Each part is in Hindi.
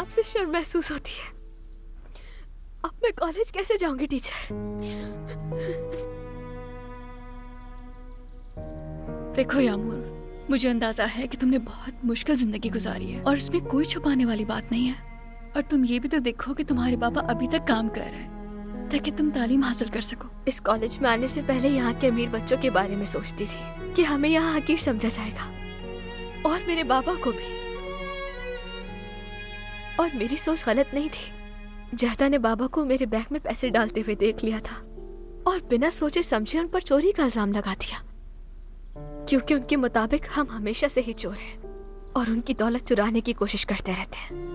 आपसे शर्म महसूस होती है। अब मैं कॉलेज कैसे जाऊंगी टीचर? देखो यामूर, मुझे अंदाजा है कि तुमने बहुत मुश्किल जिंदगी गुजारी है और इसमें कोई छुपाने वाली बात नहीं है। और तुम ये भी तो देखो कि तुम्हारे पापा अभी तक काम कर रहे हैं ताकि तुम तालीम हासिल कर सको। इस कॉलेज में आने से पहले यहाँ के अमीर बच्चों के बारे में सोचती थी कि हमें यहाँ हकीर समझा जाएगा, और मेरे बाबा को भी। और मेरी सोच गलत नहीं थी। जहदा ने बाबा को मेरे बैग में पैसे डालते हुए देख लिया था और बिना सोचे समझे उन पर चोरी का इल्जाम लगा दिया, क्योंकि उनके मुताबिक हम हमेशा से ही चोर हैं और उनकी दौलत चुराने की कोशिश करते रहते हैं।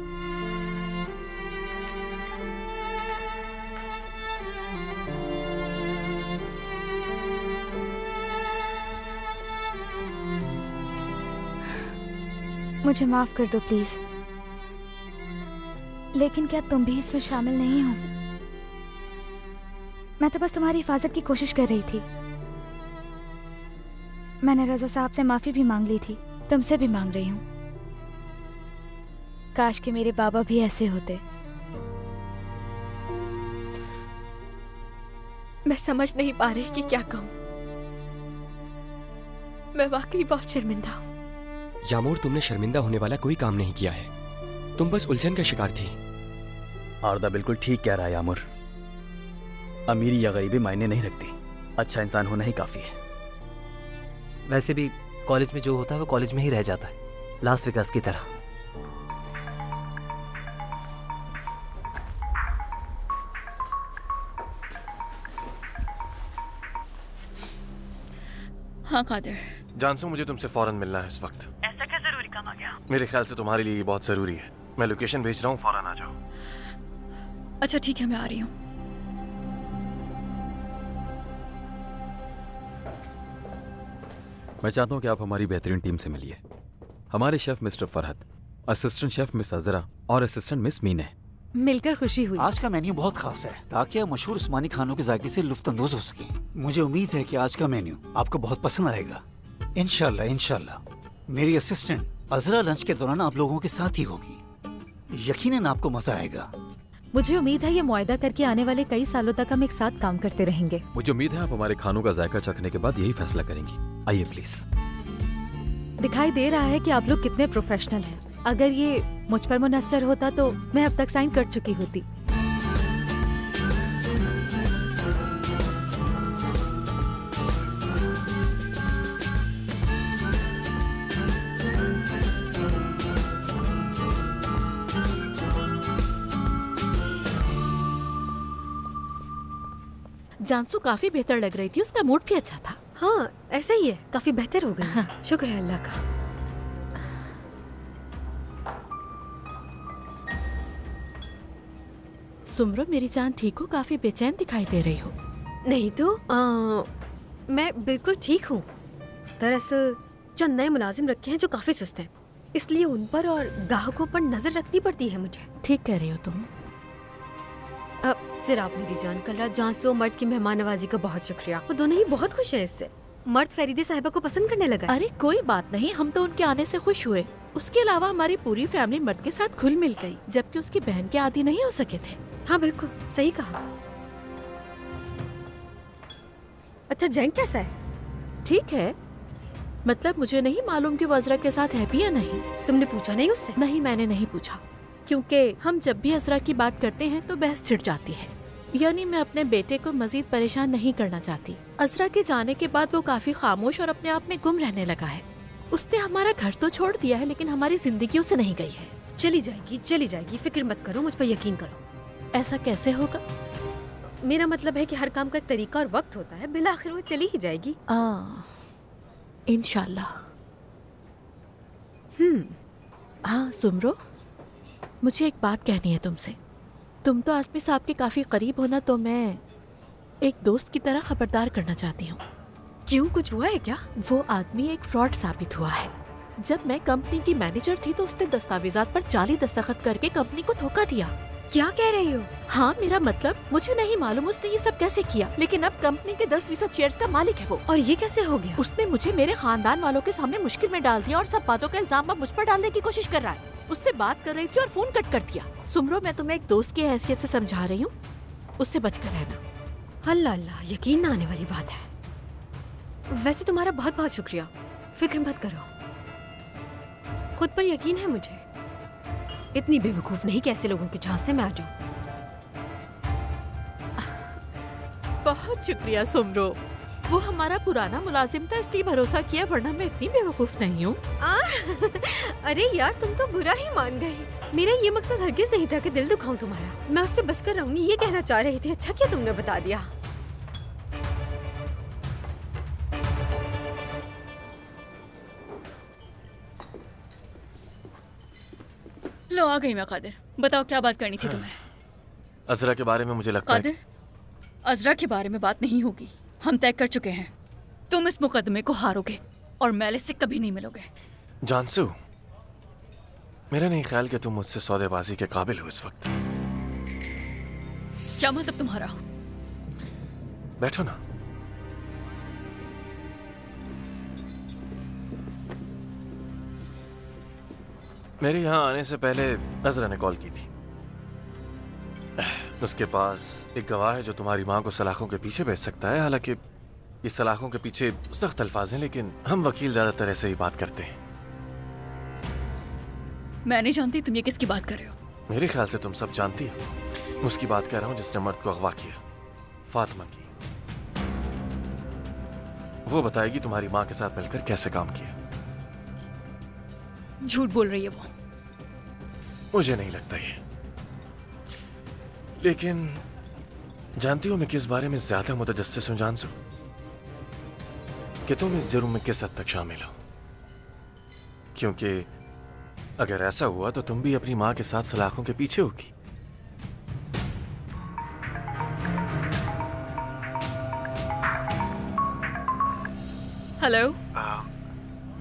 मुझे माफ कर दो प्लीज, लेकिन क्या तुम भी इसमें शामिल नहीं हो? मैं तो बस तुम्हारी हिफाजत की कोशिश कर रही थी। मैंने रजा साहब से माफी भी मांग ली थी, तुमसे भी मांग रही हूँ। काश कि मेरे बाबा भी ऐसे होते। मैं समझ नहीं पा रही कि क्या कहूँ। मैं वाकई बहुत शर्मिंदा हूँ। यामूर, तुमने शर्मिंदा होने वाला कोई काम नहीं किया है, तुम बस उलझन का शिकार थी। आरदा बिल्कुल ठीक कह रहा है यामूर। अमीरी या गरीबी मायने नहीं रखती, अच्छा इंसान होना ही काफी है। वैसे भी कॉलेज में जो होता है वो कॉलेज में ही रह जाता है, लास वेगास की तरह। हाँ कादिर। जानसू, मुझे तुमसे फौरन मिलना है इस वक्त। ऐसा क्या जरूरी काम आ गया? मेरे ख्याल से तुम्हारे लिए ये बहुत जरूरी है। मैं लोकेशन भेज रहा हूँ, फौरन आ जाओ। अच्छा ठीक है, मैं आ रही हूँ। मैं चाहता हूँ कि आप हमारी बेहतरीन टीम से मिलिए। हमारे chef mister Farhat, assistant chef miss Azra और असिस्टेंट मिस मीने। मिलकर खुशी हुई। आज का मेन्यू बहुत खास है ताकि आप मशहूर उस्मानी खानों के जायके से लुफ्तंदोज हो सकें। मुझे उम्मीद है कि आज का मेन्यू आपको बहुत पसंद आएगा। इंशाल्लाह इंशाल्लाह। मेरी असिस्टेंट अजरा लंच के दौरान आप लोगों के साथ ही होगी। यकीनन आपको मजा आएगा। मुझे उम्मीद है ये मुआयदा करके आने वाले कई सालों तक हम एक साथ काम करते रहेंगे। मुझे उम्मीद है आप हमारे खानों का जायका चखने के बाद यही फैसला करेंगी। आइए प्लीज। दिखाई दे रहा है कि आप लोग कितने प्रोफेशनल हैं। अगर ये मुझ पर मुनस्सर होता तो मैं अब तक साइन कर चुकी होती। जानसू काफी बेहतर लग रही थी, उसका मूड भी अच्छा था। हाँ ऐसा ही है, काफी बेहतर हो गई। हाँ। शुक्र है अल्लाह का। सुमरो मेरी जान ठीक हो? काफी बेचैन दिखाई दे रही हो। नहीं तो मैं बिल्कुल ठीक हूँ। दरअसल चंद नए मुलाजिम रखे हैं जो काफी सुस्त हैं, इसलिए उन पर और ग्राहकों पर नजर रखनी पड़ती है मुझे। ठीक कह रही हो तुम। सिर आप मेरी जान, कल रात जानसू और मर्द की मेहमान नवाजी का बहुत शुक्रिया। वो दोनों ही बहुत खुश हैं इससे। मर्द फरीदे साहिबा को पसंद करने लगा। अरे कोई बात नहीं, हम तो उनके आने से खुश हुए। उसके अलावा हमारी पूरी फैमिली मर्द के साथ घुल मिल गई, जबकि उसकी बहन के आदी नहीं हो सके थे। हाँ बिल्कुल सही कहा। अच्छा जैंग कैसा है? ठीक है, मतलब मुझे नहीं मालूम कि वो अजरा के साथ हैप्पी या नहीं। तुमने पूछा नहीं उससे? नहीं मैंने नहीं पूछा, क्योंकि हम जब भी अजरा की बात करते हैं तो बहस छिड़ जाती है। यानी मैं अपने बेटे को मजीद परेशान नहीं करना चाहती। अजरा के जाने के बाद वो काफी खामोश और अपने आप में गुम रहने लगा है। उसने हमारा घर तो छोड़ दिया है, लेकिन हमारी जिंदगी उससे नहीं गई है। चली जाएगी, फिक्र मत करो, मुझ पर यकीन करो। ऐसा कैसे होगा? मेरा मतलब है कि हर काम का एक तरीका और वक्त होता है, बिल आखिर वो चली ही जाएगी। इंशाल्लाह। हाँ सुमरो, मुझे एक बात कहनी है तुमसे। तुम तो आसमी साहब के काफी करीब हो ना, तो मैं एक दोस्त की तरह खबरदार करना चाहती हूँ। क्यों, कुछ हुआ है क्या? वो आदमी एक फ्रॉड साबित हुआ है। जब मैं कंपनी की मैनेजर थी तो उसने दस्तावेजात पर जाली दस्तखत करके कंपनी को धोखा दिया। क्या कह रही हो? हाँ, मेरा मतलब मुझे नहीं मालूम उसने ये सब कैसे किया, लेकिन अब कंपनी के 10% शेयर्स का मालिक है वो। और ये कैसे हो गया? उसने मुझे मेरे खानदान वालों के सामने मुश्किल में डाल दिया और सब बातों का इल्जाम अब मुझ पर डालने की कोशिश कर रहा है। उससे बात कर रही थी और फोन कट कर दिया। सुमरो, मैं तुम्हें एक दोस्त की हैसियत से समझा रही हूँ, उससे बचकर रहना। अल्लाह अल्लाह, यकीन न आने वाली बात है। वैसे तुम्हारा बहुत बहुत शुक्रिया, फिक्र मत करो, खुद पर यकीन है मुझे। इतनी बेवकूफ नहीं कि ऐसे लोगों के झांसे में आ जाऊं। बहुत शुक्रिया सुमरो, वो हमारा पुराना मुलाजिम था इसलिए भरोसा किया, वरना मैं इतनी बेवकूफ नहीं हूँ। अरे यार, तुम तो बुरा ही मान गई। मेरा ये मकसद हरगिज नहीं था कि दिल दुखाऊं तुम्हारा, मैं उससे बचकर रहूंगी ये कहना चाह रही थी। अच्छा किया तुमने बता दिया। लो आ गई मैं कादिर, बताओ क्या बात करनी थी तुम्हें? अजरा के बारे में मुझे लगता है कादिर, अजरा के बारे में बात नहीं होगी, हम तय कर चुके हैं। तुम इस मुकदमे को हारोगे और मैले से कभी नहीं मिलोगे। जानसू, मेरा नहीं ख्याल कि तुम मुझसे सौदेबाजी के काबिल हो इस वक्त। क्या मतलब तुम्हारा? बैठो ना। मेरे यहाँ आने से पहले अजरा ने कॉल की थी। उसके पास एक गवाह है जो तुम्हारी माँ को सलाखों के पीछे भेज सकता है। हालांकि इस सलाखों के पीछे सख्त अल्फाज हैं, लेकिन हम वकील ज्यादातर ऐसे ही बात करते हैं। मैं नहीं जानती तुम ये किसकी बात कर रहे हो। मेरे ख्याल से तुम सब जानती हो। उसकी बात कर रहा हूँ जिसने मर्द को अगवा किया, फातिमा की। वो बताएगी तुम्हारी माँ के साथ मिलकर कैसे काम किया। झूठ बोल रही है वो। मुझे नहीं लगता ये, लेकिन जानती हो मैं किस बारे में ज्यादा मुतजस्सिस हूं जानसू? कि तुम इस जुर्म में किस हद तक शामिल हो। क्योंकि अगर ऐसा हुआ तो तुम भी अपनी माँ के साथ सलाखों के पीछे होगी। हेलो।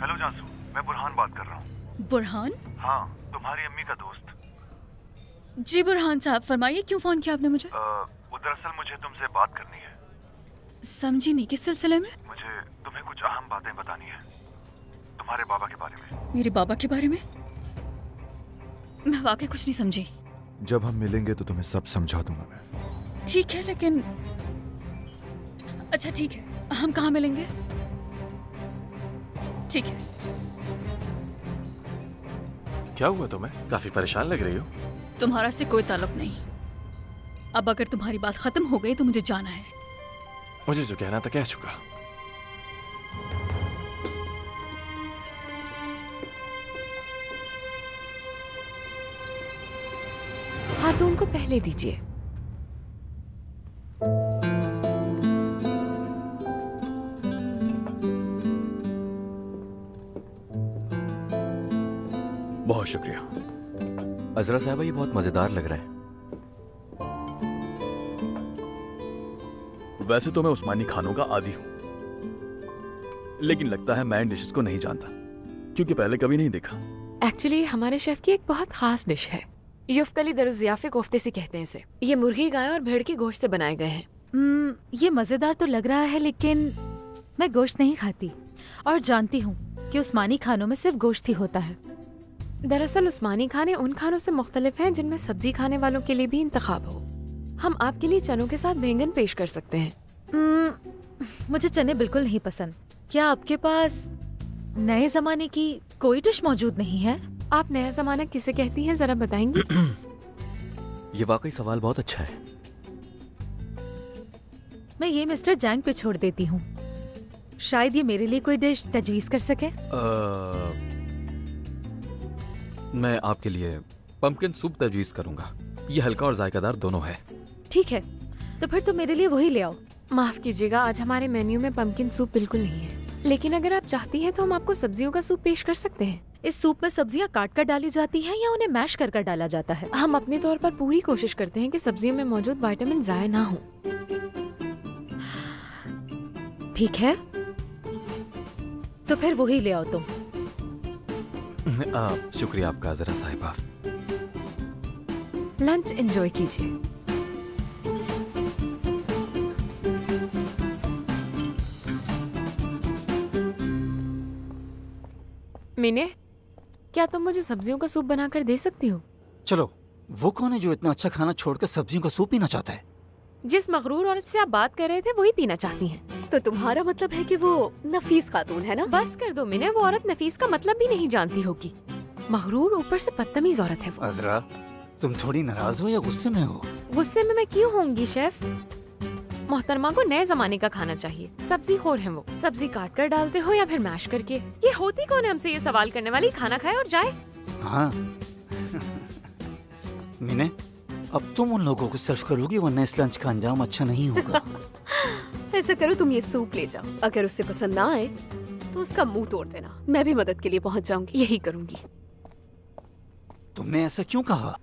हेलो जानसू, मैं बुरहान बात कर रहा हूँ। बुरहान? हाँ, तुम्हारी अम्मी का दोस्त। जी बुरहान साहब, फरमाइए क्यों फोन किया आपने मुझे? वो दरअसल मुझे तुमसे बात करनी है। समझी नहीं, किस सिलसिले में? मुझे तुम्हें कुछ अहम बातें बतानी है तुम्हारे बाबा के बारे में। मेरे बाबा के बारे में? मैं वाकई कुछ नहीं समझी। जब हम मिलेंगे तो तुम्हें सब समझा दूंगा मैं। ठीक है, लेकिन अच्छा ठीक है, हम कहाँ मिलेंगे? ठीक है। क्या हुआ तुम्हें? काफी परेशान लग रही हो। तुम्हारा से कोई ताल्लुक नहीं। अब अगर तुम्हारी बात खत्म हो गई तो मुझे जाना है। मुझे जो कहना था कह चुका। खातून को पहले दीजिए। बहुत शुक्रिया। अजरा साहबा, ये बहुत मजेदार लग रहा है। वैसे तो मैं उस्मानी खानों का आदी हूं, लेकिन लगता है मैं इन डिशेस को नहीं जानता, क्योंकि पहले कभी नहीं देखा। एक्चुअली हमारे शेफ की एक बहुत खास डिश है, युफ्कली दरुज़ियाफ़े कोफ्ते से कहते हैं इसे। ये मुर्गी, गाय और भेड़ के गोश्त से बनाए गए हैं। ये मजेदार तो लग रहा है, लेकिन मैं गोश्त नहीं खाती और जानती हूँ कि उस्मानी खानों में सिर्फ गोश्त ही होता है। दरअसल उस्मानी खाने उन खानों से मुख्तलिफ हैं जिनमें सब्जी खाने वालों के लिए भी इंतखाब हो। हम आपके लिए चनों के साथ बैंगन पेश कर सकते हैं। मुझे चने बिल्कुल नहीं पसंद। क्या आपके पास नए जमाने की कोई डिश मौजूद नहीं है? आप नया जमाना किसे कहती हैं, जरा बताएंगी? ये वाकई सवाल बहुत अच्छा है। मैं ये मिस्टर जैंग पे छोड़ देती हूँ, शायद ये मेरे लिए कोई डिश तजवीज कर सके। मैं आपके लिए पम्पकिन सूप तजवीज करूंगा। ये हल्का और जायकादार दोनों है। ठीक है, तो फिर तो मेरे लिए वही ले आओ। माफ कीजिएगा, आज हमारे मेन्यू में पम्पकिन सूप बिल्कुल नहीं है, लेकिन अगर आप चाहती हैं तो हम आपको सब्जियों का सूप पेश कर सकते हैं। इस सूप में सब्जियां काट कर डाली जाती हैं या उन्हें मैश कर डाला जाता है? हम अपने तौर पर पूरी कोशिश करते हैं कि सब्जियों में मौजूद विटामिन ज़ाया ना हो। ठीक है, तो फिर वही ले आओ तुम। शुक्रिया आपका अजरा साहिबा। लंच एंजॉय कीजिए। मीने, क्या तुम मुझे सब्जियों का सूप बनाकर दे सकती हो? चलो, वो कौन है जो इतना अच्छा खाना छोड़कर सब्जियों का सूप पीना चाहता है? जिस मगरूर औरत से आप बात कर रहे थे वही पीना चाहती हैं। तो तुम्हारा मतलब है कि वो नफीस खातून है ना? बस कर दो मिने, वो औरत नफीस का मतलब भी नहीं जानती होगी। मगरूर ऊपर से बदतमीज औरत है वो। अजरा, तुम थोड़ी नाराज हो या गुस्से में हो? गुस्से में मैं क्यों होंगी शेफ? मोहतरमा को नए जमाने का खाना चाहिए। सब्जी खोर है वो। सब्जी काट कर डालते हो या फिर मैश करके? ये होती कौन है हमसे ये सवाल करने वाली? खाना खाए और जाए। हाँ मीने, अब तुम उन लोगों को सर्व करोगी वरना इस लंच का अंजाम अच्छा नहीं होगा। ऐसा करो, तुम ये सूप ले जाओ। अगर उससे पसंद ना आए तो उसका मुंह तोड़ देना। मैं भी मदद के लिए पहुंच जाऊंगी। यही करूंगी। तुमने ऐसा क्यों कहा?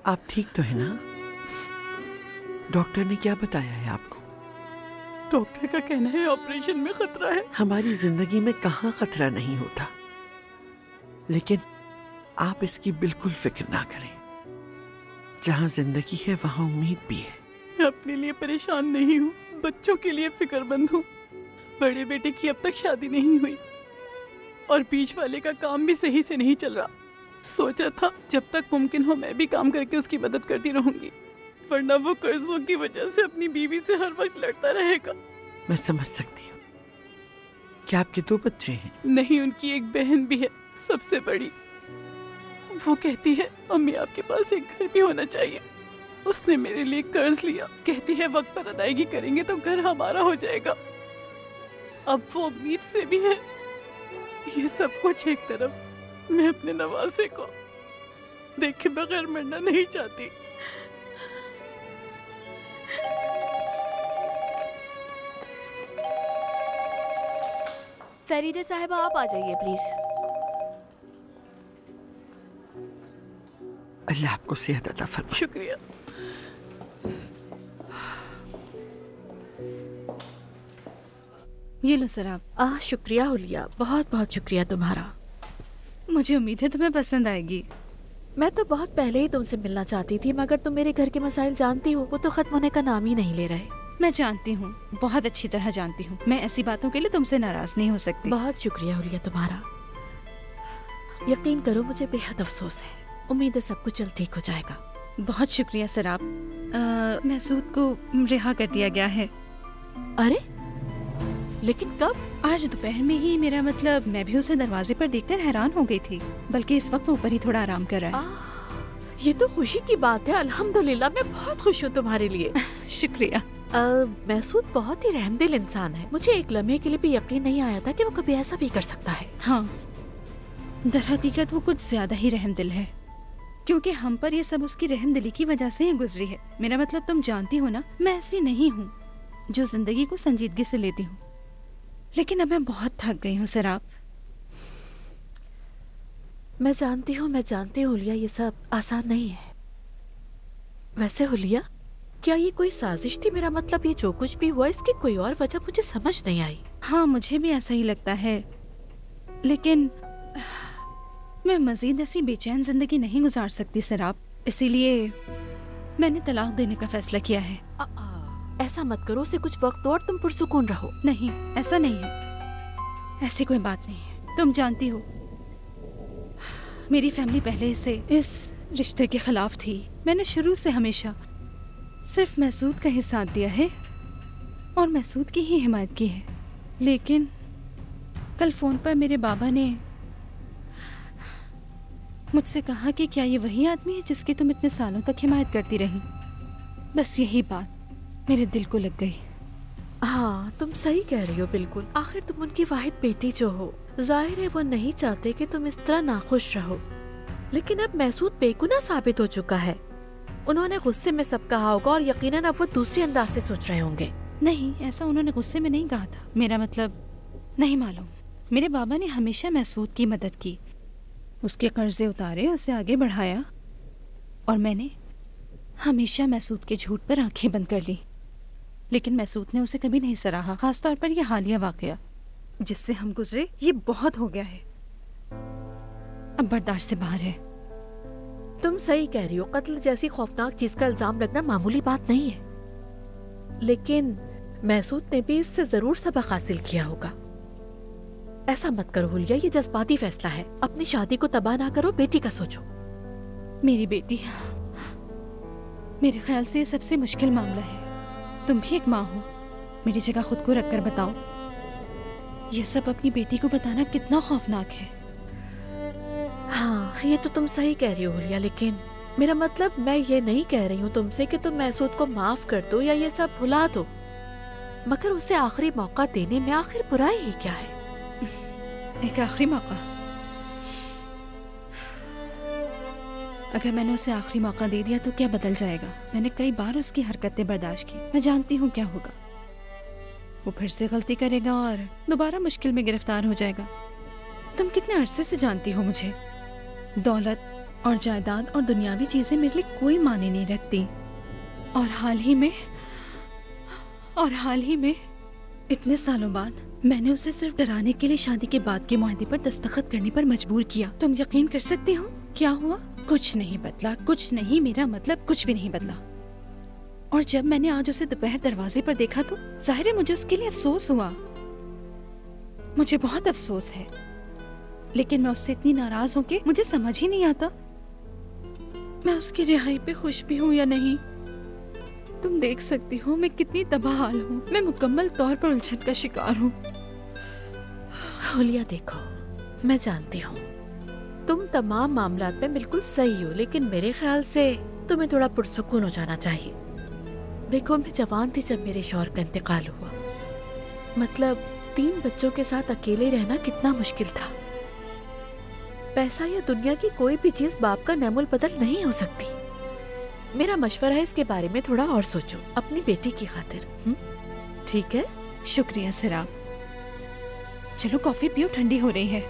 आप ठीक तो है ना? डॉक्टर ने क्या बताया है आपको? डॉक्टर का कहना है ऑपरेशन में खतरा है। हमारी जिंदगी में कहाँ खतरा नहीं होता, लेकिन आप इसकी बिल्कुल फिक्र ना करें। जहाँ जिंदगी है वहाँ उम्मीद भी है। मैं अपने लिए परेशान नहीं हूँ, बच्चों के लिए फिक्रमंद हूँ। बड़े बेटे की अब तक शादी नहीं हुई और बीच वाले का काम भी सही से नहीं चल रहा। सोचा था जब तक मुमकिन हो मैं भी काम करके उसकी मदद करती रहूंगी, वरना वो कर्जों की वजह से अपनी बीवी से हर वक्त लड़ता रहेगा। मैं समझ सकती हूँ। क्या आपके 2 बच्चे हैं? नहीं, उनकी एक बहन भी है, सबसे बड़ी। वो कहती है अम्मी आपके पास एक घर भी होना चाहिए। उसने मेरे लिए कर्ज लिया, कहती है वक्त पर अदायगी करेंगे तो घर हमारा हो जाएगा। अब वो उम्मीद से भी है। ये सब कुछ एक तरफ, मैं अपने नवासे को देखे बगैर मरना नहीं चाहती। फरीदे साहिबा, आप आ जाइए प्लीज। अल्लाह आपको सेहत अता फरमाए। शुक्रिया। ये लो सर आप। शुक्रिया हुलिया, बहुत बहुत शुक्रिया तुम्हारा। मुझे उम्मीद है तुम्हें पसंद आएगी। मैं तो बहुत पहले ही तुमसे मिलना चाहती थी, मगर तुम मेरे घर के मसाइल जानती हो, वो तो खत्म होने का नाम ही नहीं ले रहे। मैं जानती हूँ, बहुत अच्छी तरह जानती हूँ। मैं ऐसी बातों के लिए तुमसे नाराज नहीं हो सकती। बहुत शुक्रिया हुलिया तुम्हारा। यकीन करो मुझे बेहद अफसोस है। उम्मीद है सब कुछ जल्द ठीक हो जाएगा। बहुत शुक्रिया सर आप। महसूद को रिहा कर दिया गया है। अरे लेकिन कब? आज दोपहर में ही। मेरा मतलब मैं भी उसे दरवाजे पर देखकर हैरान हो गई थी, बल्कि इस वक्त वो ऊपर ही थोड़ा आराम कर रहा है। ये तो खुशी की बात है। अल्हम्दुलिल्लाह, मैं बहुत खुश हूँ तुम्हारे लिए। शुक्रिया। महसूद बहुत ही रहमदिल इंसान है। मुझे एक लम्हे के लिए भी यकीन नहीं आया था कि वो कभी ऐसा भी कर सकता है। हाँ, दरहकीकत वो कुछ ज्यादा ही रहमदिल है, क्योंकि हम पर ये सब उसकी रहमदिली की वजह से ही गुजरी है। मेरा मतलब तुम जानती हो ना, मैं ऐसी नहीं हूँ जो जिंदगी को संजीदगी से लेती हूँ, लेकिन अब मैं बहुत थक गई हूँ सर आप। मैं जानती हूँ हुलिया, ये सब आसान नहीं है। वैसे हुलिया, क्या ये कोई साजिश थी? मेरा मतलब ये जो कुछ भी हुआ इसकी कोई और वजह मुझे समझ नहीं आई। हाँ, मुझे भी ऐसा ही लगता है, लेकिन मैं मजीद ऐसी बेचैन जिंदगी नहीं गुजार सकती सर आप। इसीलिए मैंने तलाक देने का फैसला किया है। ऐसा मत करो, उसे कुछ वक्त दो और तुम पुरसुकून रहो। नहीं, ऐसा नहीं है। ऐसी कोई बात नहीं है। तुम जानती हो मेरी फैमिली पहले से इस रिश्ते के खिलाफ थी। मैंने शुरू से हमेशा सिर्फ महसूद का ही साथ दिया है और महसूद की ही हिमायत की है। लेकिन कल फोन पर मेरे बाबा ने मुझसे कहा कि क्या ये वही आदमी है जिसकी तुम इतने सालों तक हिमायत करती रही। बस यही बात मेरे दिल को लग गई। हाँ, तुम सही कह रही हो बिल्कुल। आखिर तुम उनकी वाहिद बेटी जो हो, जाहिर है वो नहीं चाहते कि तुम इस तरह नाखुश रहो। लेकिन अब महसूद बेगुनाह साबित हो चुका है। उन्होंने गुस्से में सब कहा होगा और यकीनन अब वो दूसरे अंदाज से सोच रहे होंगे। नहीं, ऐसा उन्होंने गुस्से में नहीं कहा था। मेरा मतलब नहीं मालूम। मेरे बाबा ने हमेशा महसूद की मदद की, उसके कर्जे उतारे, उसे आगे बढ़ाया, और मैंने हमेशा मैसूद के झूठ पर आंखें बंद कर ली। लेकिन मैसूद ने उसे कभी नहीं सराहा, खासतौर पर यह हालिया वाकया जिससे हम गुजरे, ये बहुत हो गया है, अब बर्दाश्त से बाहर है। तुम सही कह रही हो, कत्ल जैसी खौफनाक चीज का इल्जाम लगना मामूली बात नहीं है, लेकिन मैसूद ने भी इससे जरूर सबक हासिल किया होगा। ऐसा मत करो हुलिया, ये जज्बाती फैसला है। अपनी शादी को तबाह ना करो, बेटी का सोचो। मेरी बेटी, मेरे ख्याल से ये सबसे मुश्किल मामला है। तुम भी एक माँ हो, मेरी जगह खुद को रखकर बताओ, ये सब अपनी बेटी को बताना कितना खौफनाक है। हाँ, ये तो तुम सही कह रही हो हुलिया, लेकिन मेरा मतलब मैं ये नहीं कह रही हूँ तुमसे कि तुम मैसूद को माफ कर दो या ये सब भुला दो, मगर उसे आखिरी मौका देने में आखिर बुराई ही क्या है? एक आखिरी मौका? अगर मैंने उसे आखिरी मौका दे दिया तो क्या बदल जाएगा? मैंने कई बार उसकी हरकतें बर्दाश्त की, मैं जानती हूँ क्या होगा। वो फिर से गलती करेगा और दोबारा मुश्किल में गिरफ्तार हो जाएगा। तुम कितने अरसे से जानती हो मुझे, दौलत और जायदाद और दुनियावी चीजें मेरे लिए कोई मायने नहीं रखती, और हाल ही में इतने सालों बाद मैंने उसे सिर्फ डराने के लिए शादी के बाद के मुआहदे पर दस्तखत करने पर मजबूर किया। तुम यकीन कर सकती हो क्या हुआ? कुछ नहीं बदला, कुछ नहीं, मेरा मतलब कुछ भी नहीं बदला। और जब मैंने आज उसे दोपहर दरवाजे पर देखा तो जाहिर है मुझे उसके लिए अफसोस हुआ, मुझे बहुत अफसोस है, लेकिन मैं उससे इतनी नाराज हूं कि मुझे समझ ही नहीं आता मैं उसकी रिहाई पे खुश भी हूं या नहीं। तुम देख सकती हो मैं कितनी तबाहाल हूँ, मैं मुकम्मल तौर पर उलझन का शिकार हूँ। हुलिया देखो, मैं जानती हूँ तुम तमाम मामलात में बिल्कुल सही हो, लेकिन मेरे ख्याल से तुम्हें थोड़ा पुरसुकून हो जाना चाहिए। देखो, मैं जवान थी जब मेरे शौहर का इंतकाल हुआ, मतलब 3 बच्चों के साथ अकेले रहना कितना मुश्किल था। पैसा या दुनिया की कोई भी चीज बाप का नेमुल बदल नहीं हो सकती। मेरा मशवरा है इसके बारे में थोड़ा और सोचो, अपनी बेटी की खातिर। ठीक है? शुक्रिया सराब। चलो कॉफी पियो, ठंडी हो रही है।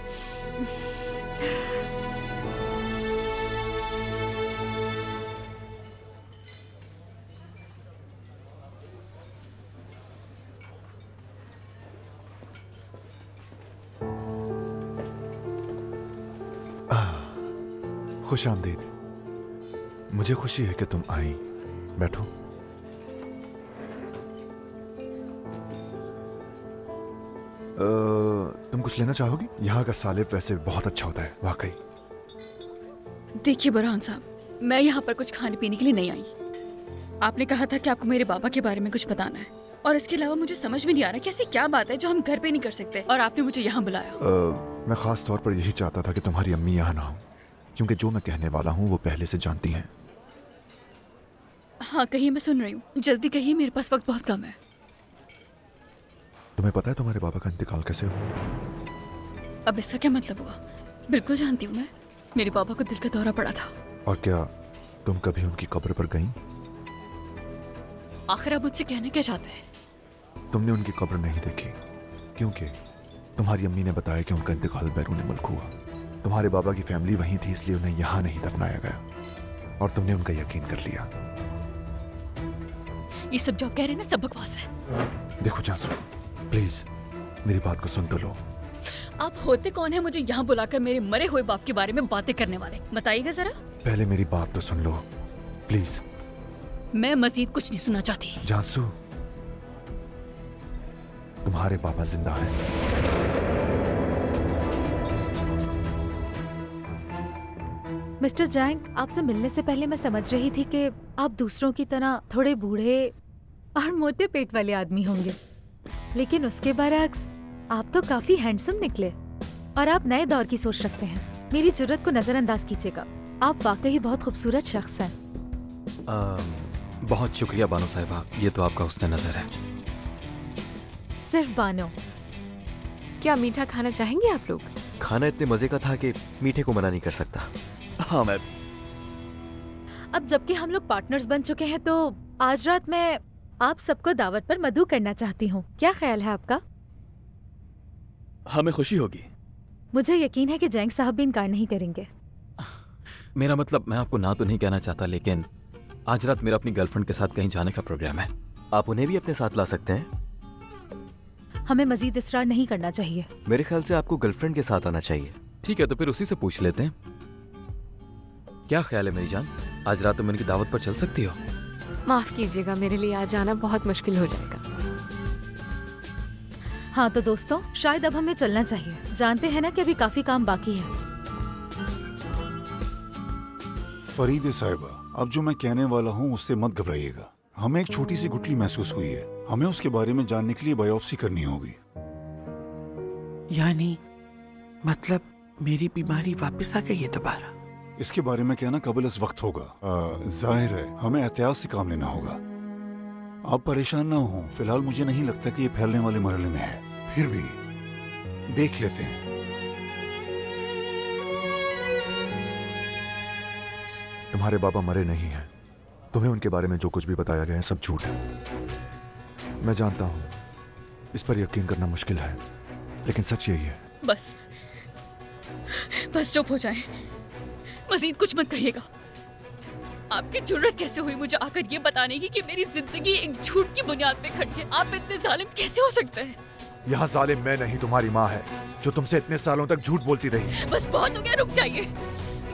खुश आमदीद। मुझे खुशी है कि तुम आई। बैठो। तुम कुछ लेना चाहोगी? यहाँ का सालिब वैसे बहुत अच्छा होता है, वाकई। देखिए बुरहान साहब, मैं यहाँ पर कुछ खाने पीने के लिए नहीं आई। आपने कहा था कि आपको मेरे बाबा के बारे में कुछ बताना है, और इसके अलावा मुझे समझ में नहीं आ रहा कि ऐसी क्या बात है जो हम घर पे नहीं कर सकते, और आपने मुझे यहाँ बुलाया। मैं खास तौर पर यही चाहता था कि तुम्हारी अम्मी यहाँ ना हो, क्योंकि जो मैं कहने वाला हूँ वो पहले से जानती हैं। हाँ कहिए, मैं सुन रही हूँ। जल्दी कहिए, मेरे पास वक्त बहुत कम है। तुम्हें पता है तुम्हारे बाबा का इंतकाल कैसे हुआ? अब इसका क्या मतलब हुआ? बिल्कुल जानती हूँ मैं, मेरे बाबा को दिल का दौरा पड़ा था। और क्या तुम कभी उनकी कब्र पर गई? आखिर आप मुझसे कहना क्या चाहते हैं? तुमने उनकी कब्र नहीं देखी, क्योंकि तुम्हारी अम्मी ने बताया कि उनका इंतकाल बैरून मुल्क हुआ। तुम्हारे बाबा की फैमिली वहीं थी, इसलिए उन्हें यहाँ नहीं दफनाया गया, और तुमने उनका यकीन कर लिया। ये सब जो आप कह रहे हैं ना, सब बकवास है। देखो जासू, प्लीज मेरी बात को सुन तो लो। आप होते कौन है मुझे यहाँ बुलाकर मेरे मरे हुए बाप के बारे में बातें करने वाले? बताइएगा जरा। पहले मेरी बात तो सुन लो प्लीज। मैं मजीद कुछ नहीं सुनना चाहती। जासू, तुम्हारे पापा जिंदा हैं। मिस्टर जैंग, आपसे मिलने से पहले मैं समझ रही थी कि आप दूसरों की तरह थोड़े बूढ़े और मोटे पेट वाले आदमी होंगे, लेकिन उसके बरअक्स आप तो काफी हैंडसम निकले, और आप नए दौर की सोच रखते हैं। मेरी जुर्रत को नजरअंदाज कीजिएगा, आप वाकई बहुत खूबसूरत शख्स हैं। बहुत शुक्रिया बानो साहिबा, ये तो आपका हुस्न नजर है। सिर्फ बानो? क्या मीठा खाना चाहेंगे आप लोग? खाना इतने मजे का था कि मीठे को मना नहीं कर सकता। हाँ मैं भी। अब जबकि हम लोग पार्टनर्स बन चुके हैं तो आज रात मैं आप सबको दावत पर मदऊ करना चाहती हूँ। क्या ख्याल है आपका? हमें खुशी होगी, मुझे यकीन है कि जैंग साहब भी इनकार नहीं करेंगे। मेरा मतलब, मैं आपको ना तो नहीं कहना चाहता, लेकिन आज रात मेरा अपनी गर्लफ्रेंड के साथ कहीं जाने का प्रोग्राम है। आप उन्हें भी अपने साथ ला सकते हैं। हमें मजीद इसरार नहीं करना चाहिए। मेरे ख्याल से आपको गर्लफ्रेंड के साथ आना चाहिए। ठीक है, तो फिर उसी से पूछ लेते हैं। क्या ख्याल है मेरी जान, आज रात तुम इनकी दावत पर चल सकती हो? माफ कीजिएगा, मेरे लिए आज आना बहुत मुश्किल हो जाएगा। हाँ तो दोस्तों, शायद अब हमें चलना चाहिए। जानते हैं ना कि अभी काफी काम बाकी है। फरीदे साहिबा, अब जो मैं कहने वाला हूँ उससे मत घबराइएगा। हमें एक छोटी सी गुठली महसूस हुई है, हमें उसके बारे में जानने के लिए बायोप्सी करनी होगी। यानी मतलब मेरी बीमारी वापस आ गई है दोबारा? इसके बारे में कहना कबल इस वक्त होगा। जाहिर है हमें एहतियात से काम लेना होगा। आप परेशान ना हो, फिलहाल मुझे नहीं लगता कि ये फैलने वाले मरहले में है, फिर भी देख लेते हैं। तुम्हारे बाबा मरे नहीं हैं। तुम्हें उनके बारे में जो कुछ भी बताया गया है सब झूठ है। मैं जानता हूं इस पर यकीन करना मुश्किल है, लेकिन सच यही है। बस चुप हो जाए, मजीद कुछ मत कहिएगा। आपकी जुर्रत कैसे हुई मुझे आकर ये बताने की कि मेरी जिंदगी एक झूठ की बुनियाद पे खड़ी है? आप इतने जालिम कैसे हो सकते हैं? यहाँ जालिम मैं नहीं, तुम्हारी माँ है जो तुमसे इतने सालों तक झूठ बोलती रही। बस बहुत हो गया, रुक जाइए।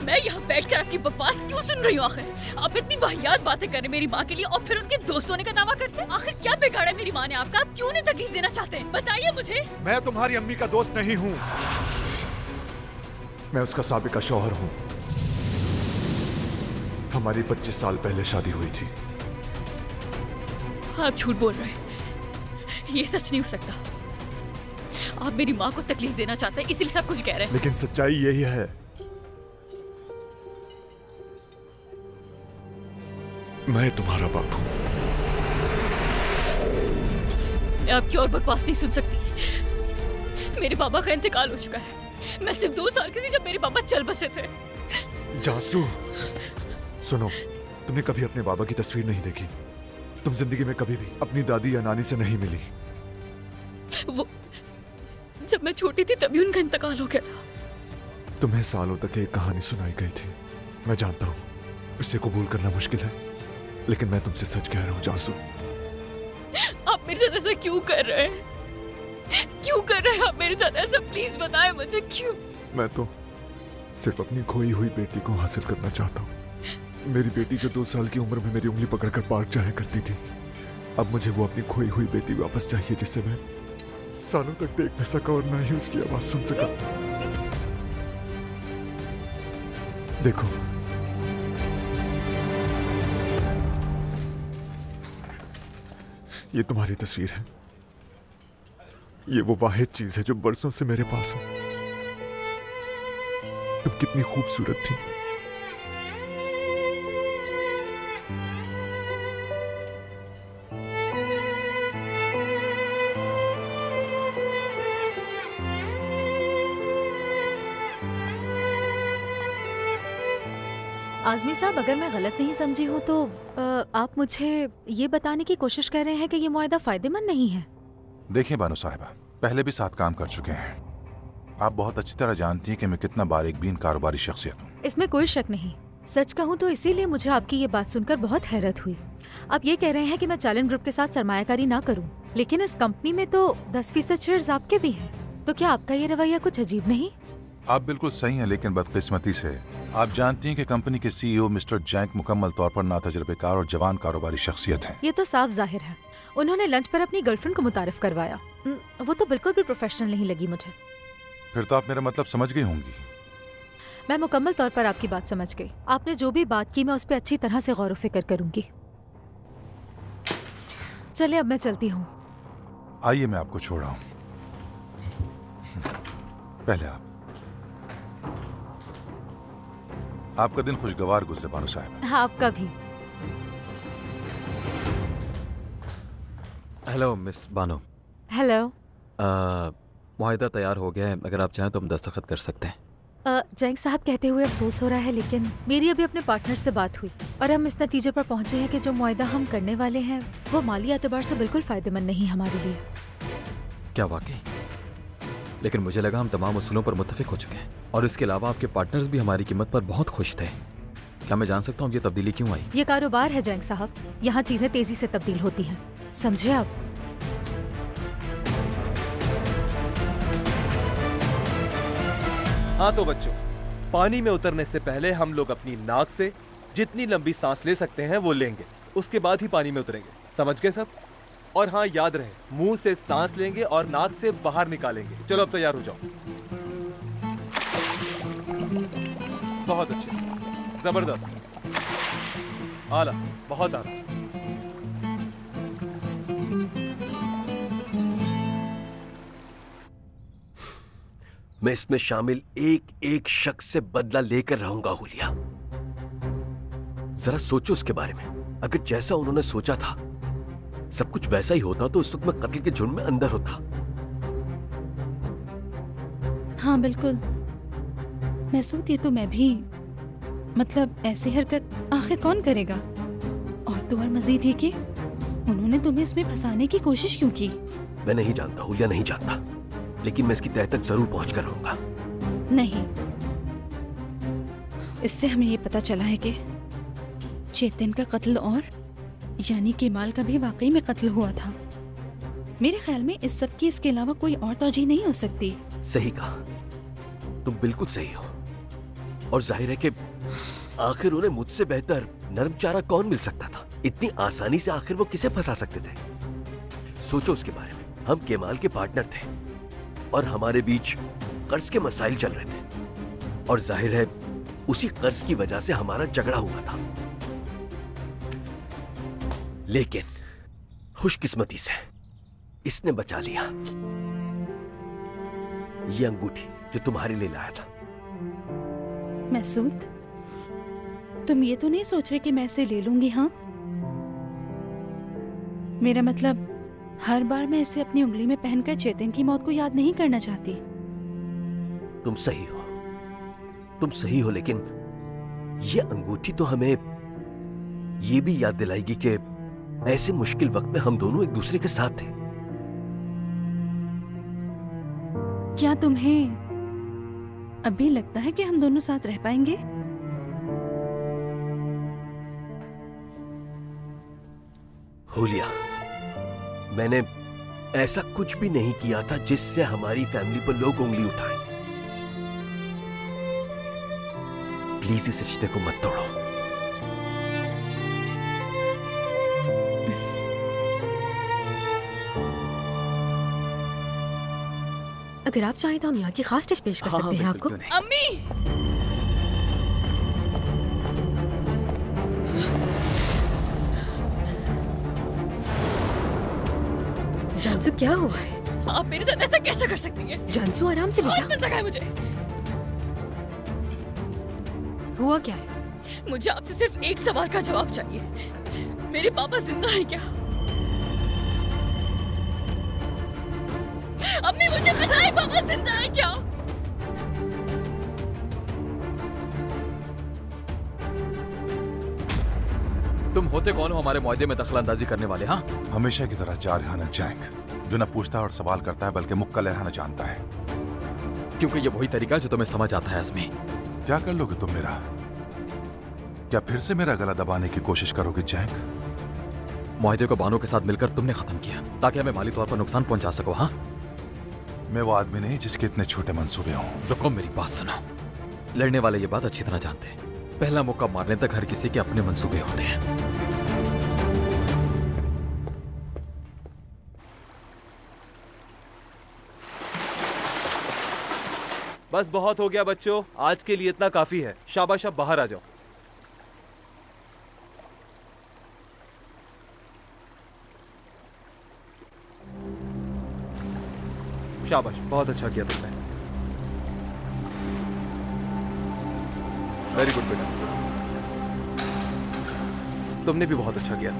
मैं यहाँ बैठकर आपकी बकवास क्यों सुन रही हूँ? आखिर आप इतनी वाहियात बातें कर रहे मेरी माँ के लिए और फिर उनके दोस्त होने का दावा करते हैं। आखिर क्या बिगाड़ा मेरी माँ ने आपका? आप क्यों नहीं तकलीफ देना चाहते? बताइए मुझे। मैं तुम्हारी अम्मी का दोस्त नहीं हूँ, मैं उसका साबिका शौहर हूँ। हमारी 25 साल पहले शादी हुई थी। आप झूठ बोल रहे हैं, ये सच नहीं हो सकता। आप मेरी माँ को तकलीफ देना चाहते हैं, इसीलिए सब कुछ कह रहे हैं। लेकिन सच्चाई यही है। मैं तुम्हारा बाप हूं। मैं आपकी और बकवास नहीं सुन सकती। मेरे बाबा का इंतकाल हो चुका है। मैं सिर्फ 2 साल की थी जब मेरे पापा चल बसे थे। जासू, सुनो, तुमने कभी अपने बाबा की तस्वीर नहीं देखी। तुम जिंदगी में कभी भी अपनी दादी या नानी से नहीं मिली। वो जब मैं छोटी थी तभी उनका इंतकाल हो गया था। तुम्हें सालों तक एक कहानी सुनाई गई थी। मैं जानता हूँ इसे कबूल करना मुश्किल है, लेकिन मैं तुमसे सच कह रहा हूँ जासू। आप मेरे साथ ऐसा क्यों कर रहे हैं? क्यों कर रहे हैं आप मेरे साथ ऐसा? प्लीज बताएं मुझे क्यों। मैं तो सिर्फ अपनी खोई हुई बेटी को हासिल करना चाहता हूँ। मेरी बेटी जो 2 साल की उम्र में मेरी उंगली पकड़कर पार्क जाया करती थी, अब मुझे वो अपनी खोई हुई बेटी वापस चाहिए, जिससे मैं सालों तक देख न सका और ना ही उसकी आवाज सुन सका। देखो, ये तुम्हारी तस्वीर है। ये वो वाहिद चीज है जो बरसों से मेरे पास है। तुम कितनी खूबसूरत थी। आजमी साहब, अगर मैं गलत नहीं समझी हूँ तो आप मुझे ये बताने की कोशिश कर रहे हैं कि ये मुआहदा फायदेमंद नहीं है। देखिए बानो साहिबा, पहले भी साथ काम कर चुके हैं। आप बहुत अच्छी तरह जानती हैं कि मैं कितना बारीक बीन कारोबारी शख्सियत हूँ। इसमें कोई शक नहीं। सच कहूँ तो इसीलिए मुझे आपकी ये बात सुनकर बहुत हैरत हुई। आप ये कह रहे हैं कि मैं चालन ग्रुप के साथ सरमायाकारी ना करूँ, लेकिन इस कंपनी में तो 10% शेयर्स आपके भी हैं। तो क्या आपका ये रवैया कुछ अजीब नहीं? आप बिल्कुल सही हैं, लेकिन बदकिस्मती से आप जानती हैं कि कंपनी के CEO मिस्टर जैंक मुकम्मल तौर पर नातजुर्बेकार और जवान कारोबारी शख्सियत हैं। ये तो साफ जाहिर है। उन्होंने लंच पर अपनी गर्लफ्रेंड को मुतारिफ करवाया। वो तो बिल्कुल भी प्रोफेशनल नहीं लगी मुझे। फिर तो आप मेरा मतलब समझ गई होंगी। मैं मुकम्मल तौर पर आपकी बात समझ गई। आपने जो भी बात की मैं उस पर अच्छी तरह से गौर फिक्र करूंगी। चले, अब मैं चलती हूँ। आइए मैं आपको छोड़ रहा हूँ। पहले आपका दिन खुशगवार गुजरे बानो साहब। हाँ, आपका भी। Hello miss Bano. हेलो। मुआहदा तैयार हो गया है, अगर आप चाहें तो हम दस्तखत कर सकते हैं। जैंग साहब कहते हुए अफसोस हो रहा है, लेकिन मेरी अभी अपने पार्टनर से बात हुई और हम इस नतीजे पर पहुंचे हैं कि जो मुआहदा हम करने वाले हैं वो माली एतबार से बिल्कुल फायदेमंद नहीं हमारे लिए। क्या वाकई? लेकिन मुझे लगा हम तमाम उसूलों पर मुत्तफिक हो चुके हैं और इसके अलावा आपके पार्टनर्स भी हमारी कीमत पर बहुत खुश थे। क्या मैं जान सकता हूँ ये तब्दीली क्यों आई? ये कारोबार है जैंग साहब, यहाँ चीजें तेजी से तब्दील होती हैं, समझे आप? हाँ तो बच्चों, पानी में उतरने से पहले हम लोग अपनी नाक से जितनी लंबी सांस ले सकते हैं वो लेंगे, उसके बाद ही पानी में उतरेंगे। समझ गए सब? और हाँ याद रहे, मुंह से सांस लेंगे और नाक से बाहर निकालेंगे। चलो अब तैयार हो जाओ। बहुत अच्छे, जबरदस्त, आला, बहुत आला। मैं इसमें शामिल एक एक शख्स से बदला लेकर रहूंगा हुलिया। जरा सोचो उसके बारे में। अगर जैसा उन्होंने सोचा था सब कुछ वैसा ही होता तो इस वक्त मैं कत्ल के जुर्म में अंदर होता। हाँ बिल्कुल महसूद, ये तो मैं भी, मतलब ऐसी हरकत आखिर कौन करेगा? और मजीद ये कि उन्होंने तुम्हें इसमें फंसाने की कोशिश क्यों की? मैं नहीं जानता हुलिया, नहीं जानता, लेकिन मैं इसकी तह तक जरूर पहुंच कर रहूंगा। नहीं, इससे हमें ये पता चला है कि चेतन का कत्ल और यानी केमाल का भी वाकई में कत्ल हुआ था। मेरे ख्याल में इस सब की इसके अलावा कोई और तौजीह नहीं हो सकती। सही कहा, तुम बिल्कुल सही हो। और जाहिर है कि आखिर उन्हें मुझसे बेहतर नरम चारा कौन मिल सकता था? इतनी आसानी से आखिर वो किसे फंसा सकते थे? सोचो उसके बारे में। हम केमाल के पार्टनर थे और हमारे बीच कर्ज के मसाइल चल रहे थे और जाहिर है उसी कर्ज की वजह से हमारा झगड़ा हुआ था। लेकिन खुशकिस्मती से इसने बचा लिया। ये अंगूठी जो तुम्हारे लिए लाया था। महसूद, तुम ये तो नहीं सोच रहे कि मैं इसे ले लूंगी? हाँ, मेरा मतलब हर बार मैं इसे अपनी उंगली में पहनकर चेतन की मौत को याद नहीं करना चाहती। तुम सही हो, तुम सही हो, लेकिन ये अंगूठी तो हमें ये भी याद दिलाएगी कि ऐसे मुश्किल वक्त में हम दोनों एक दूसरे के साथ थे। क्या तुम्हें अभी लगता है कि हम दोनों साथ रह पाएंगे? हुलिया, मैंने ऐसा कुछ भी नहीं किया था जिससे हमारी फैमिली पर लोग उंगली उठाएं। प्लीज इस रिश्ते को मत तोड़ो। अगर आप चाहें तो हम यहाँ की खास डिश पेश कर सकते हैं आपको। अम्मी, जानसू क्या हुआ है? आप मेरे साथ ऐसा कैसे कर सकती हैं? जानसू आराम से बेटा। बहुत है मुझे। हुआ क्या है? मुझे आपसे सिर्फ एक सवाल का जवाब चाहिए। मेरे पापा जिंदा है क्या? अम्मी मुझे बताएं, पापा जिंदा है क्या? तुम होते कौन हो हमारे मुआहदे में दखलंदाजी करने वाले? हाँ, हमेशा की तरह जारहाना जैंग, जो न पूछता और सवाल करता है बल्कि मुक्का लहराना जानता है। क्योंकि ये वही तरीका जो तुम्हें समझ आता है। अज़मी, क्या कर लोगे तुम मेरा? क्या फिर से मेरा गला दबाने की कोशिश करोगे जैंग? मुआहदे को बानों के साथ मिलकर तुमने खत्म किया ताकि हमें माली तौर पर नुकसान पहुंचा सको। हाँ, मैं वो आदमी नहीं जिसके इतने छोटे मंसूबे हों। रुको, मेरी बात सुनो। लड़ने वाले ये बात अच्छी तरह जानते हैं, पहला मौका मारने तक हर किसी के अपने मंसूबे होते हैं। बस बहुत हो गया बच्चों, आज के लिए इतना काफी है। शाबाश, अब बाहर आ जाओ। शाबाश, बहुत अच्छा किया तुमने। वेरी गुड बेटा, तुमने भी बहुत अच्छा किया।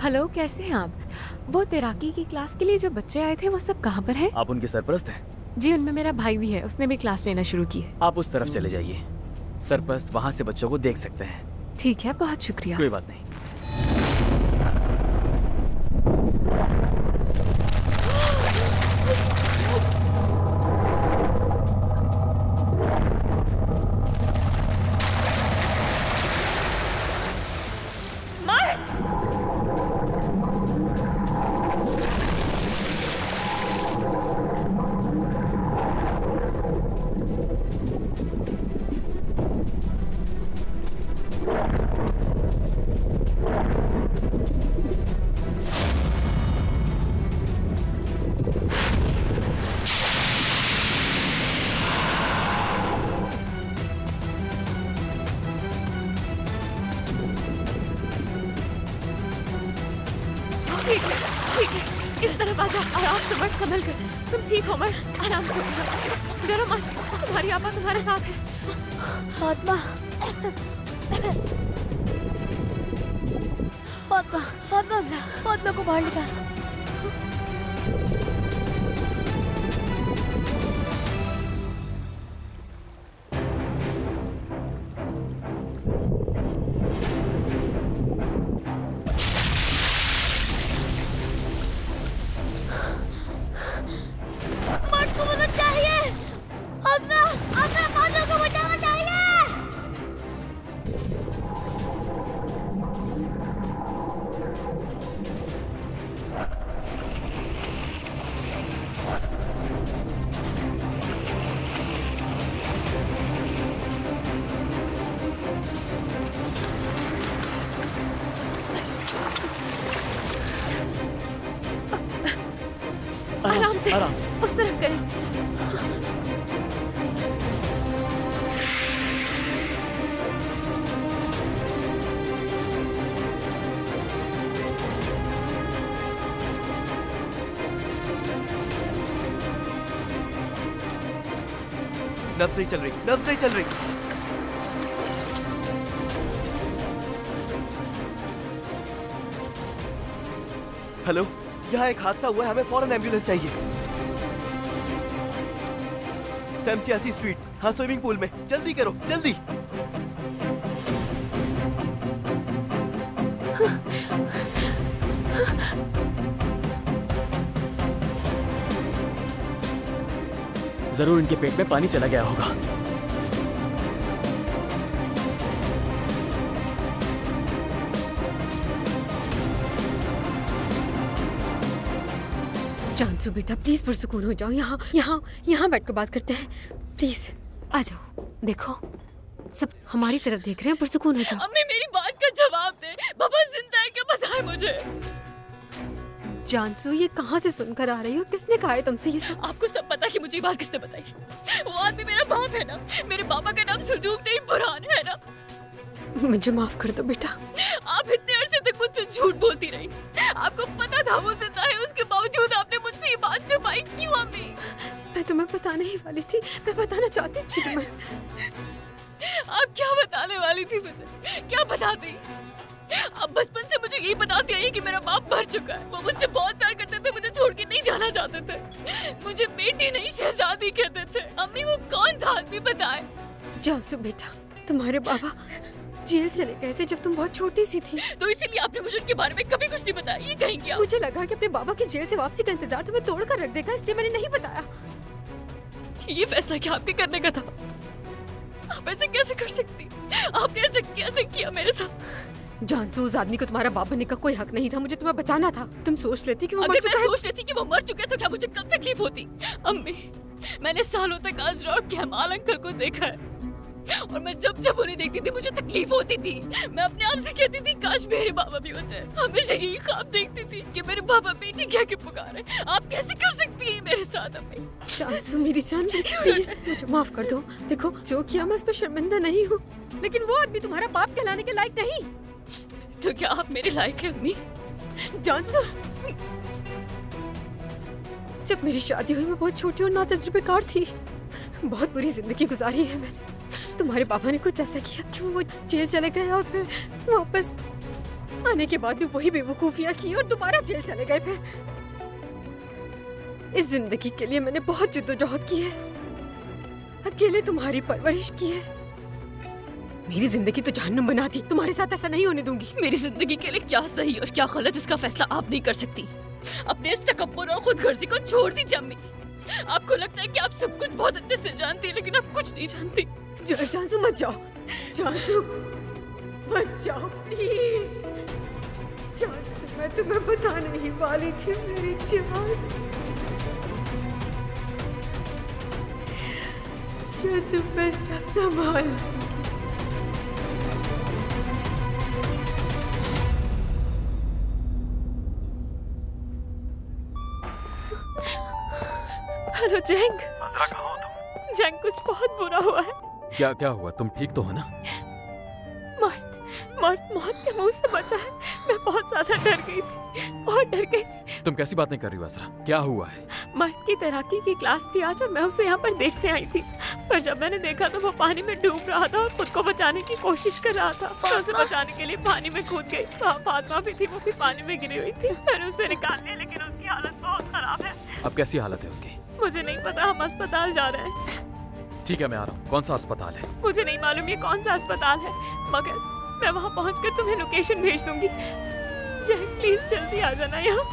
हेलो, कैसे हैं आप? वो तैराकी की क्लास के लिए जो बच्चे आए थे वो सब कहाँ पर हैं? आप उनके सरपरस्त हैं? जी, उनमें मेरा भाई भी है, उसने भी क्लास लेना शुरू की है। आप उस तरफ चले जाइए, सरपरस्त वहाँ से बच्चों को देख सकते हैं। ठीक है, बहुत शुक्रिया। कोई बात नहीं। ठीक है, इस तरफ आजा, आराम से मत, संभल कर। तुम ठीक हो मत, आराम से, डरो मत, तुम्हारी आपा तुम्हारे साथ है। फातिमा, फातिमा, फातिमा, फातिमा को बाहर निकाल। आराम से, उस तरफ गए। नब्ज नहीं चल रही, नब्ज नहीं चल रही। हेलो, यहाँ एक हादसा हुआ है, हमें फौरन एम्बुलेंस चाहिए। सैमसियासी स्ट्रीट, हाँ, स्विमिंग पूल में। जल्दी करो, जल्दी। जरूर इनके पेट में पानी चला गया होगा। जानसू बेटा, प्लीज पुरसुकून हो जाओ। यहाँ बैठ कर बात करते हैं, प्लीज आ जाओ। देखो, सब हमारी तरफ देख रहे हैं, पुरसुकून हो जाओ। अम्मी, मेरी बात का जवाब दे। पापा जिंदा है क्या, बताए मुझे। जानसू, ये कहाँ से सुनकर आ रही हो? किसने कहा है तुमसे ये सब? आपको सब पता कि मुझे ये बात किसने बताई? वो आदमी मेरा बाप है ना। मेरे पापा का नाम सुजूक नहीं, बुरहान है ना। मुझे माफ कर दो बेटा। आप इतने अरसे तक मुझसे झूठ बोलती रही। आपको पता था वो जिंदा है, उसके बावजूद आपने मुझसे ये बात छुपाई क्यों अम्मी? मैं तुम्हें बताने ही वाली थी, मैं बताना चाहती थी तुम्हें। आप क्या बताने वाली थी मुझे? क्या बताती? अब बचपन से मुझे यही बताती आई कि मेरा बाप मर चुका है। वो मुझसे बहुत प्यार करते थे, मुझे छोड़ के नहीं जाना चाहते थे। मुझे बेटी नहीं शहजादी कहते थे। अम्मी, वो कौन था आदमी, बताए। जानसू बेटा, तुम्हारे बाबा जेल चले गए थे जब तुम बहुत छोटी सी थी। तो इसीलिए आपने मुझे उनके बारे में कभी कुछ नहीं बताया। ये कहेंगे आप? मुझे लगा कि अपने बाबा की जेल से वापसी का इंतजार तुम्हें तोड़ कर रख देगा, इसलिए मैंने नहीं बताया। ये फैसला क्या आपके करने का था? आप ऐसे कैसे कर सकती? आपने ऐसे कैसे किया मेरे साथ? जानसू, उस आदमी को तुम्हारा बाप बनने का कोई हक नहीं था। मुझे तुम्हें बचाना था। तुम सोच लेती कि वो मर चुका है। अगर मैं सोच लेती कि वो मर चुके तो क्या मुझे कब तकलीफ होती? अम्मी, मैंने सालों तक आजरा और कैमाल अंकल को देखा है, और मैं जब जब उन्हें देखती थी मुझे तकलीफ होती थी। मैं अपने आप से कहती थी काश मेरे बाबा भी होते। हमेशा यही ख्वाब देखती थी कि मेरे बाबा बेटी क्या के पुकारे। आप कैसे कर सकती हैं मेरे साथ अम्मी? जानसू मेरी जान, प्लीज मुझे माफ कर दो। देखो, जो किया मैं उस पर शर्मिंदा नहीं हूँ, लेकिन वो आदमी तुम्हारा बाप कहलाने के लायक नहीं। तो क्या आप मेरे लायक हैं अम्मी? जानसू, जब मेरी शादी हुई मैं बहुत छोटी और नातजुर्बेकार थी। बहुत बुरी जिंदगी गुजारी है मैंने। तुम्हारे पापा ने कुछ ऐसा किया कि वो जेल चले गए और फिर वापस आने के बाद भी वही बेवकूफियां की और दोबारा जेल चले गए। फिर इस जिंदगी के लिए मैंने बहुत जिद्दोजहद की है, अकेले तुम्हारी परवरिश की है। मेरी जिंदगी तो जहन्नुम बना दी, तुम्हारे साथ ऐसा नहीं होने दूंगी। मेरी जिंदगी के लिए क्या सही और क्या गलत इसका फैसला आप नहीं कर सकती। अपने इस तकब्बुर और खुदगर्जी को छोड़ दीजिए अम्मी। आपको लगता है कि आप सब कुछ बहुत अच्छे से जानती हैं, लेकिन आप कुछ नहीं जानती। जानसू मत जाओ, जानसू मत जाओ प्लीज। जानसू मैं तुम्हें बताने ही वाली थी मेरी जान। जानसू मैं सब संभाल। हेलो जैंग। अंदरा कहाँ हो तुम? जैंग कुछ बहुत बुरा हुआ है। क्या क्या हुआ? तुम ठीक तो हो ना? मर्द मौत के मुंह से बचा है। मैं बहुत ज्यादा डर गई थी, बहुत डर गई थी। तुम कैसी बातें कर रही हो असरा? क्या हुआ है? मर्द की तैराकी की क्लास थी आज और मैं उसे यहाँ पर देखने आई थी, पर जब मैंने देखा तो वो पानी में डूब रहा था और खुद को बचाने की कोशिश कर रहा था। मैं उसे बचाने के लिए पानी में कूद गई। वहाँ फातिमा भी थी, वो भी पानी में गिरी हुई थी। मैंने उसे निकाल लिया, लेकिन उसकी हालत बहुत खराब है। अब कैसी हालत है उसकी? मुझे नहीं पता, हम अस्पताल जा रहे हैं। ठीक है, मैं आ रहा हूँ। कौन सा अस्पताल है? मुझे नहीं मालूम ये कौन सा अस्पताल है, मगर मैं वहाँ पहुँचकर तुम्हें लोकेशन भेज दूंगी। जय प्लीज जल्दी आ जाना यहाँ,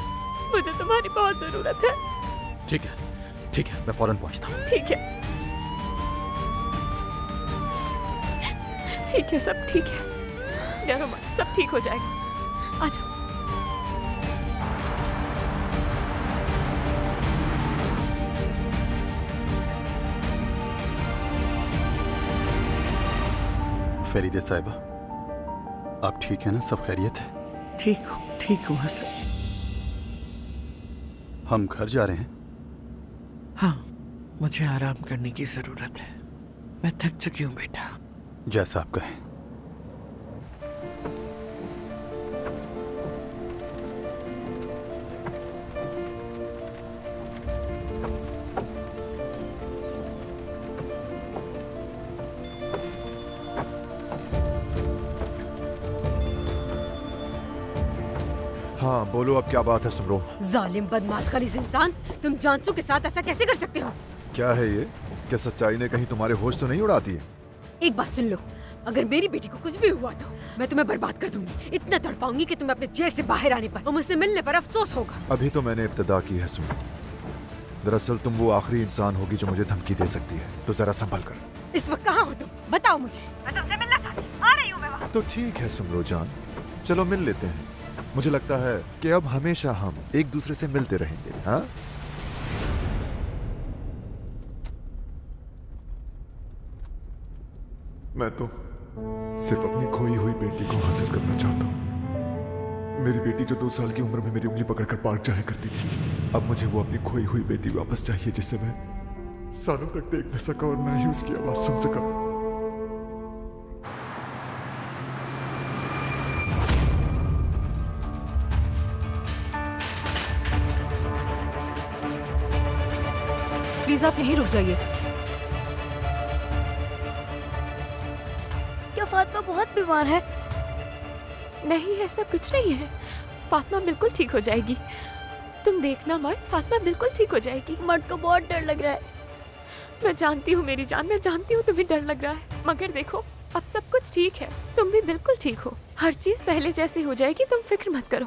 मुझे तुम्हारी बहुत जरूरत है। ठीक है, मैं फौरन पहुँचता हूँ। ठीक है, सब ठीक है, डरो मत, सब ठीक हो जाएगा। आ जाओ। फरीदे साहिबा, आप ठीक है ना? सब खैरियत है? ठीक हूँ हसन। हम घर जा रहे हैं। हाँ, मुझे आराम करने की जरूरत है। मैं थक चुकी हूँ बेटा। जैसा आप कहें। हाँ बोलो, अब क्या बात है सुमरो? जालिम बदमाश खलीस इंसान, तुम जानसू के साथ ऐसा कैसे कर सकते हो? क्या है ये? क्या सच्चाई ने कहीं तुम्हारे होश तो नहीं उड़ाती है? एक बात सुन लो, अगर मेरी बेटी को कुछ भी हुआ तो मैं तुम्हें बर्बाद कर दूंगी। इतना तड़पाऊंगी कि तुम्हें अपने जेल से बाहर आने पर और मुझसे मिलने पर अफसोस होगा। अभी तो मैंने इब्तिदा की है सुमरो। दरअसल तुम वो आखिरी इंसान होगी जो मुझे धमकी दे सकती है, तो जरा संभल कर। इस वक्त कहाँ हो तुम? बताओ मुझे। मैं तुमसे मिलना चाहती हूँ, आ रही हूँ मैं वहाँ। तो ठीक है सुमरो जान, चलो मिल लेते हैं। मुझे लगता है कि अब हमेशा हम एक दूसरे से मिलते रहेंगे। हाँ, मैं तो सिर्फ अपनी खोई हुई बेटी को हासिल करना चाहता हूँ। मेरी बेटी जो 2 साल की उम्र में मेरी उंगली पकड़कर पार्क जाया करती थी, अब मुझे वो अपनी खोई हुई बेटी वापस चाहिए, जिससे मैं सालों तक देख न सका और ना ही उसकी आवाज सुन सका। प्लीज आप यहीं रुक जाइए। क्या फातिमा बहुत बीमार है? नहीं, ऐसा कुछ नहीं है। फातिमा बिल्कुल ठीक हो जाएगी। तुम देखना मर्द, फातिमा बिल्कुल ठीक हो जाएगी। मर्द को बहुत डर लग रहा है। मैं जानती हूँ मेरी जान, मैं जानती हूँ तुम्हें डर लग रहा है, मगर देखो अब सब कुछ ठीक है। तुम भी बिल्कुल ठीक हो, हर चीज पहले जैसी हो जाएगी, तुम फिक्र मत करो।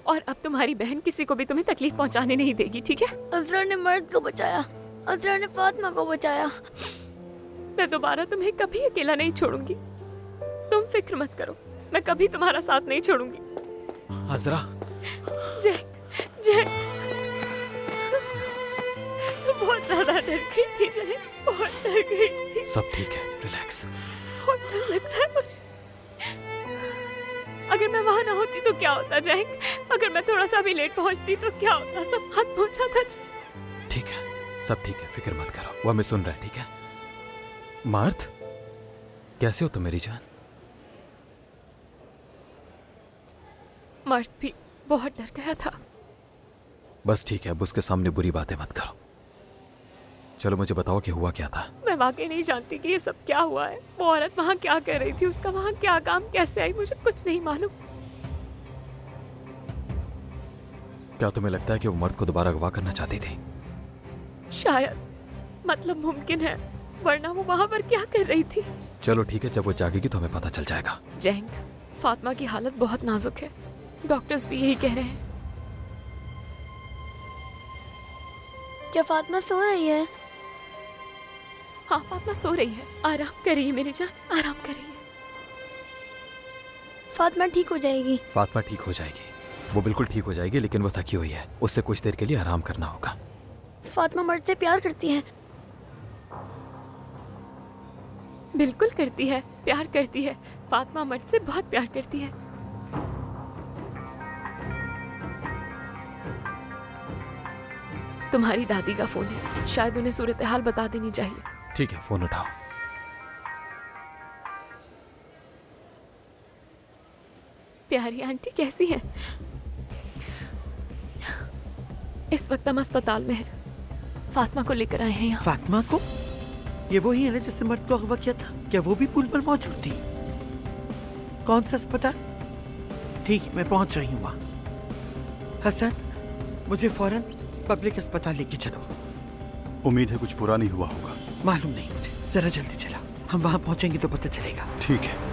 और अब तुम्हारी बहन किसी को भी तुम्हें तकलीफ पहुँचाने नहीं देगी, ठीक है? अजरा ने मर्द को बचाया, अजरा ने फातिमा को बचाया। मैं दोबारा तुम्हें कभी अकेला नहीं छोड़ूंगी, तुम फिक्र मत करो। मैं कभी तुम्हारा साथ नहीं छोड़ूंगी। अजरा, जय बहुत ज्यादा डर गई थी जय, बहुत डर गई थी। सब ठीक है, रिलैक्स। बहुत डर लग रहा है मुझे। अगर मैं वहां ना होती तो क्या होता जय? अगर मैं थोड़ा सा भी लेट पहुंचती तो क्या होता? सब खत्म हो जाता जय। ठीक है, सब ठीक है, फिक्र मत करो, वो हमें सुन रहा है, ठीक है? मार्थ, कैसे हो तुम मेरी जान? मर्द भी बहुत डर गया था। बस ठीक है, अब उसके सामने बुरी बातें मत करो। चलो मुझे बताओ कि हुआ क्या था। मैं वाकई नहीं जानती कि ये सब क्या हुआ है। वो औरत वहाँ क्या कर रही थी, उसका वहाँ क्या काम, कैसे आई, मुझे कुछ नहीं मालूम। क्या तुम्हें लगता है कि वो मर्द को दोबारा अगवा करना चाहती थी? शायद, मतलब मुमकिन है, वरना वो वहां पर क्या कर रही थी? चलो ठीक है, जब वो जागेगी तो हमें पता चल जाएगा। जैंग, फातिमा की हालत बहुत नाजुक है, डॉक्टर्स भी यही कह रहे हैं। क्या फातिमा सो रही है? हाँ, फातिमा सो रही है। आराम करिए मेरी जान, आराम करिए। फातिमा ठीक हो जाएगी। फातिमा ठीक हो जाएगी, वो बिल्कुल ठीक हो जाएगी, लेकिन वो थकी हुई है, उससे कुछ देर के लिए आराम करना होगा। फातिमा मर्द से प्यार करती है। बिल्कुल करती है, प्यार करती है। फातिमा मर्द से बहुत प्यार करती है। तुम्हारी दादी का फोन है, शायद उन्हें सूरत हाल बता देनी चाहिए। ठीक है, फोन उठाओ। प्यारी आंटी कैसी हैं? इस वक्त हम अस्पताल में हैं। फातिमा को लेकर आए हैं यहाँ। फातिमा को? ये वही है ना जिसने मर्द को अगवा किया था? क्या वो भी पुल पर मौजूद थी? कौन सा अस्पताल? ठीक है, मैं पहुंच रही हूँ वहाँ। हसन, मुझे फौरन पब्लिक अस्पताल लेके चलो। उम्मीद है कुछ बुरा नहीं हुआ होगा। मालूम नहीं मुझे, जरा जल्दी चला, हम वहाँ पहुँचेंगे तो पता चलेगा। ठीक है।